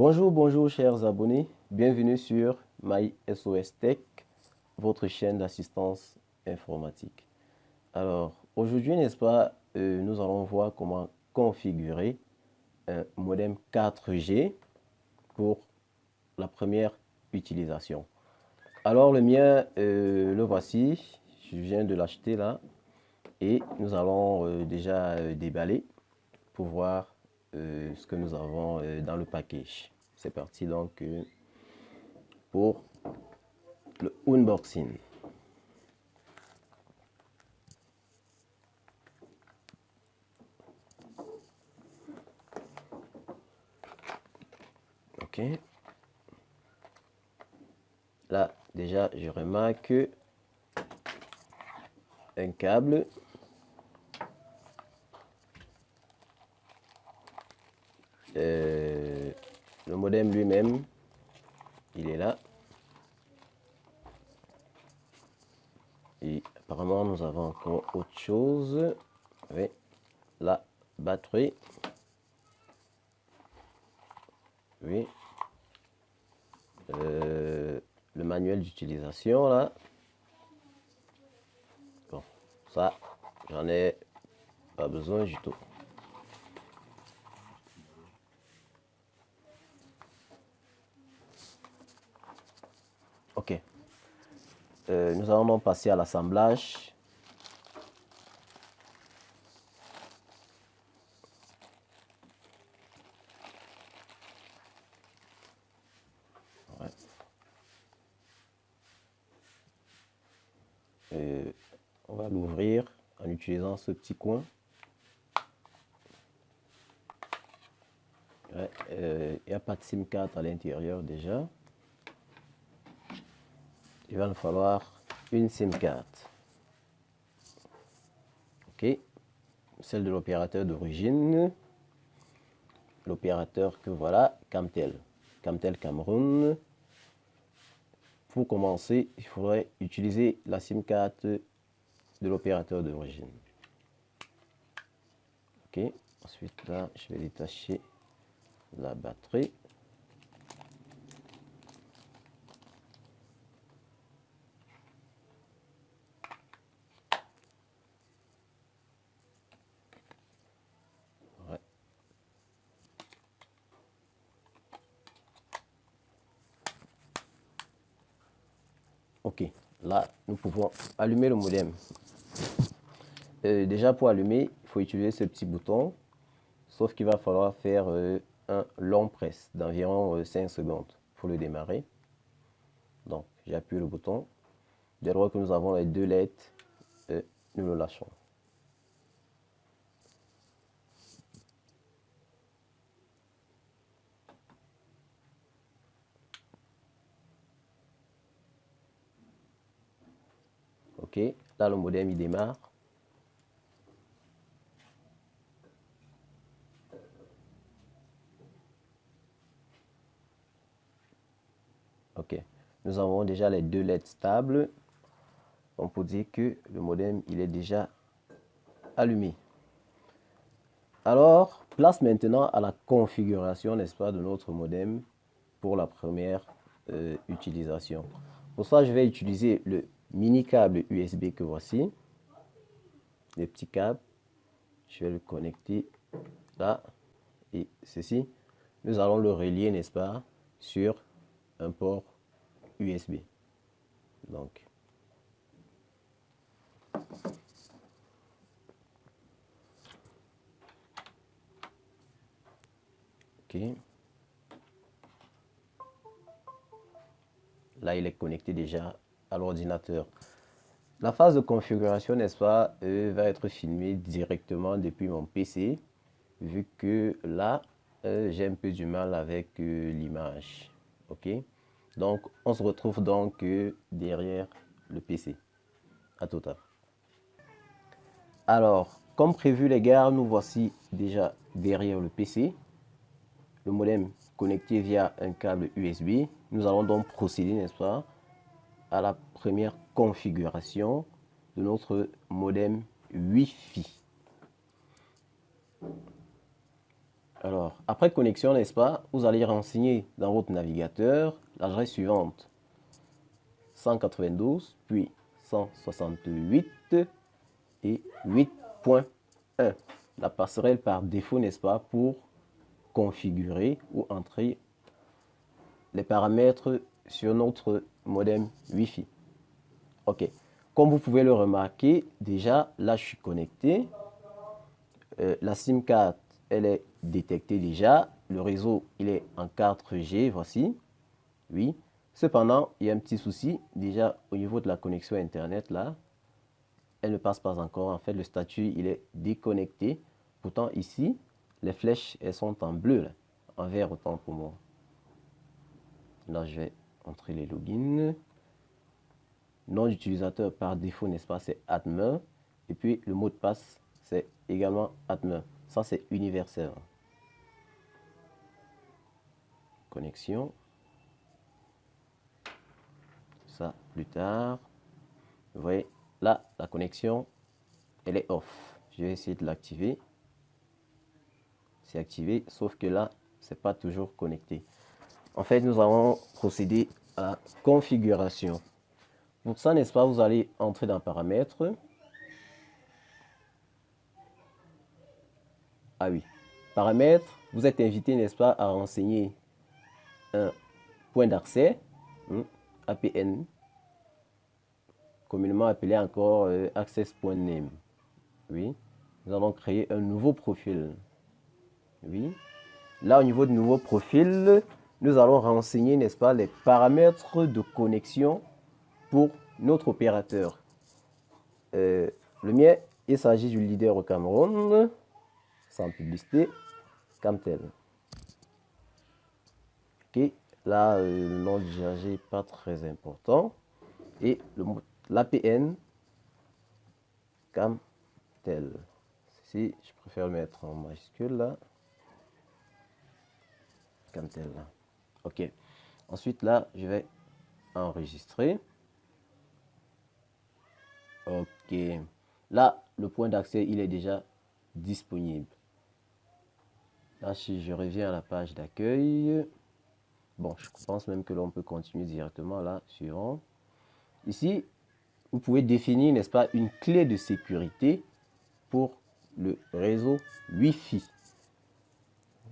Bonjour chers abonnés, bienvenue sur MySOS Tech, votre chaîne d'assistance informatique. Alors aujourd'hui, n'est-ce pas, nous allons voir comment configurer un modem 4G pour la première utilisation. Alors le mien, le voici, je viens de l'acheter là et nous allons déjà déballer pour voir ce que nous avons dans le package. C'est parti donc pour le unboxing. Ok. Là, déjà, je remarque un câble. Le modem lui-même, il est là. Et apparemment, nous avons encore autre chose. Oui, la batterie. Oui. Le manuel d'utilisation, là. Bon, ça, j'en ai pas besoin du tout. Ok. Nous allons donc passer à l'assemblage. On va l'ouvrir en utilisant ce petit coin. Il n'y a pas de SIM card à l'intérieur déjà. Il va nous falloir une SIM card. Ok, celle de l'opérateur d'origine. L'opérateur que voilà, Camtel. Camtel Cameroun. Pour commencer, il faudrait utiliser la SIM card de l'opérateur d'origine. Ok, ensuite là, je vais détacher la batterie. Ouais. Ok, là, nous pouvons allumer le modem. Déjà, pour allumer, il faut utiliser ce petit bouton, sauf qu'il va falloir faire un long press d'environ 5 secondes pour le démarrer. Donc, j'appuie le bouton. Dès lors que nous avons les deux LED, nous le lâchons. Ok, là le modem il démarre. Ok, nous avons déjà les deux LED stables. On peut dire que le modem il est déjà allumé. Alors, place maintenant à la configuration, n'est-ce pas, de notre modem pour la première utilisation. Pour ça, je vais utiliser le mini câble USB que voici. Le petit câble. Je vais le connecter là. Et ceci, nous allons le relier, n'est-ce pas, sur un port USB. Donc, ok. Là, il est connecté déjà à l'ordinateur. La phase de configuration, n'est-ce pas, va être filmée directement depuis mon PC, vu que là, j'ai un peu du mal avec l'image. Ok. Donc, on se retrouve donc derrière le PC. À tout à l'heure. Alors, comme prévu les gars, nous voici déjà derrière le PC. Le modem connecté via un câble USB. Nous allons donc procéder, n'est-ce pas, à la première configuration de notre modem Wi-Fi. Alors, après connexion, n'est-ce pas, vous allez renseigner dans votre navigateur l'adresse suivante. 192, puis 168 et 8.1. La passerelle par défaut, n'est-ce pas, pour configurer ou entrer les paramètres sur notre modem Wi-Fi. Ok. Comme vous pouvez le remarquer, déjà, là, je suis connecté. La SIM card, elle est détectée déjà. Le réseau, il est en 4G, voici. Oui. Cependant, il y a un petit souci. Déjà, au niveau de la connexion Internet, là, elle ne passe pas encore. En fait, le statut, il est déconnecté. Pourtant, ici, les flèches, elles sont en bleu, là, en vert autant pour moi. Là, je vais entrer les logins. Nom d'utilisateur par défaut, n'est-ce pas, c'est admin. Et puis, le mot de passe, c'est également admin. Ça, c'est universel. Connexion. Ça, plus tard. Vous voyez, là, la connexion, elle est off. Je vais essayer de l'activer. C'est activé, sauf que là, c'est pas toujours connecté. En fait, nous allons procéder à la configuration. Pour ça, n'est-ce pas, vous allez entrer dans paramètres. Ah oui, paramètres, vous êtes invité, n'est-ce pas, à renseigner un point d'accès, APN, communément appelé encore access.name. Oui, nous allons créer un nouveau profil. Oui, là au niveau du nouveau profil, nous allons renseigner, n'est-ce pas, les paramètres de connexion pour notre opérateur. Le mien, il s'agit du leader au Cameroun, sans publicité, Camtel. Ok, là, le nom du GRG n'est pas très important. Et l'APN, Camtel. Ici, je préfère le mettre en majuscule là. Camtel. Ok. Ensuite, là, je vais enregistrer. Ok. Là, le point d'accès, il est déjà disponible. Là, si je reviens à la page d'accueil, bon, je pense même que l'on peut continuer directement là, suivant. Ici, vous pouvez définir, n'est-ce pas, une clé de sécurité pour le réseau Wi-Fi.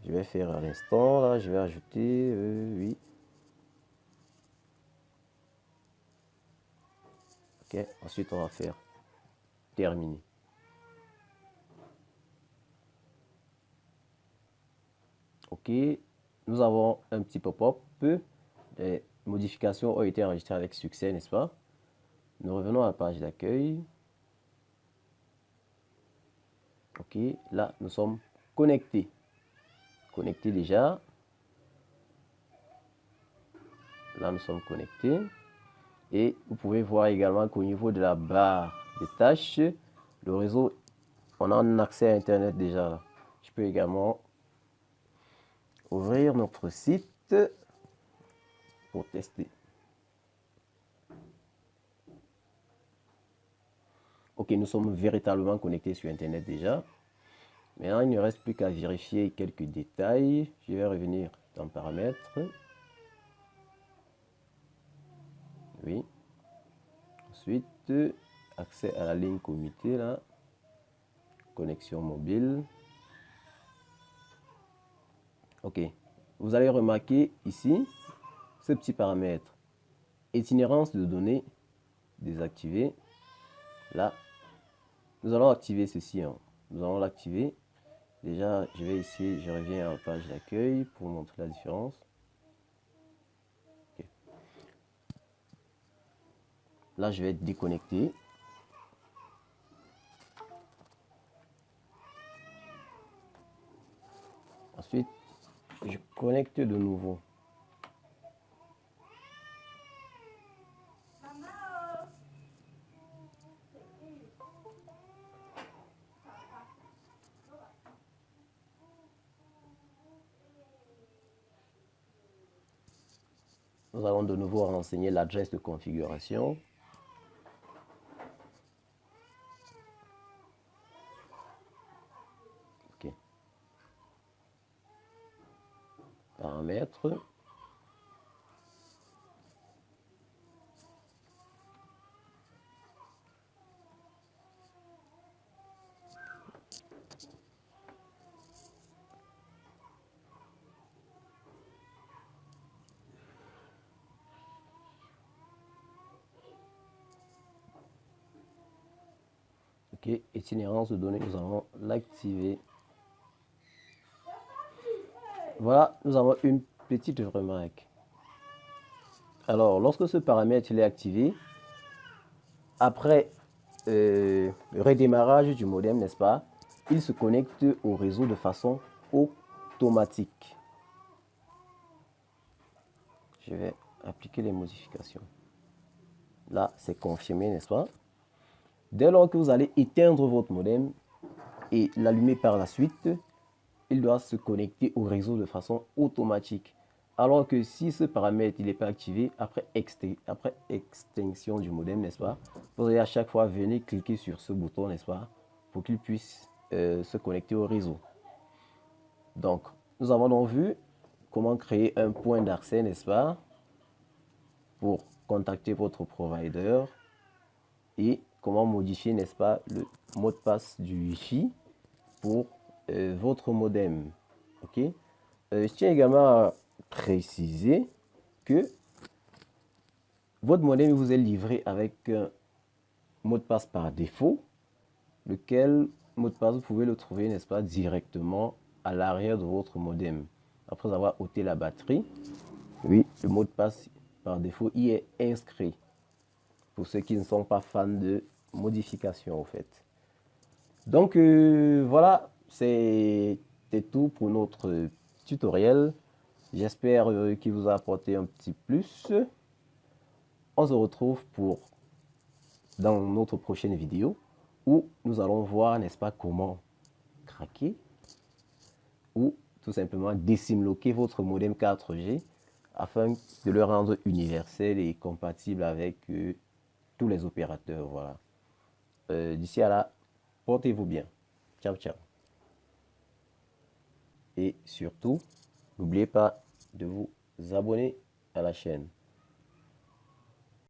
Je vais faire à l'instant, là, je vais ajouter, oui. Ok, ensuite on va faire terminer. Ok, nous avons un petit pop-up. Les modifications ont été enregistrées avec succès, n'est-ce pas? Nous revenons à la page d'accueil. Ok, là nous sommes connectés. Connectés déjà. Là nous sommes connectés. Et vous pouvez voir également qu'au niveau de la barre de tâches, le réseau, on a un accès à Internet déjà. Je peux également ouvrir notre site pour tester. Ok, nous sommes véritablement connectés sur Internet déjà. Maintenant, il ne reste plus qu'à vérifier quelques détails. Je vais revenir dans paramètres. Oui. Ensuite, accès à la ligne comité là. Connexion mobile. Ok. Vous allez remarquer ici ce petit paramètre. Itinérance de données désactivée. Là, nous allons activer ceci. Nous allons l'activer. Déjà, je vais ici, je reviens à la page d'accueil pour montrer la différence. Okay. Là, je vais déconnecter. Ensuite, je connecte de nouveau. Nous allons de nouveau renseigner l'adresse de configuration. Ok. paramètres. Ok, itinérance de données, nous allons l'activer. Voilà, nous avons une petite remarque. Alors, lorsque ce paramètre il est activé, après le redémarrage du modem, n'est-ce pas, il se connecte au réseau de façon automatique. Je vais appliquer les modifications. Là, c'est confirmé, n'est-ce pas? Dès lors que vous allez éteindre votre modem et l'allumer par la suite, il doit se connecter au réseau de façon automatique. Alors que si ce paramètre n'est pas activé, après extinction du modem, n'est-ce pas, vous allez à chaque fois venir cliquer sur ce bouton, n'est-ce pas, pour qu'il puisse se connecter au réseau. Donc, nous avons donc vu comment créer un point d'accès, n'est-ce pas, pour contacter votre provider et comment modifier, n'est-ce pas, le mot de passe du Wi-Fi pour votre modem. Ok. Je tiens également à préciser que votre modem vous est livré avec un mot de passe par défaut, lequel mot de passe vous pouvez le trouver, n'est-ce pas, directement à l'arrière de votre modem. Après avoir ôté la batterie, oui, le mot de passe par défaut y est inscrit. Pour ceux qui ne sont pas fans de modification, en fait. Donc, voilà, c'était tout pour notre tutoriel. J'espère qu'il vous a apporté un petit plus. On se retrouve dans notre prochaine vidéo où nous allons voir, n'est-ce pas, comment craquer ou tout simplement décimloquer votre modem 4G afin de le rendre universel et compatible avec tous les opérateurs. Voilà. D'ici à là, portez-vous bien. Ciao, ciao. Et surtout, n'oubliez pas de vous abonner à la chaîne.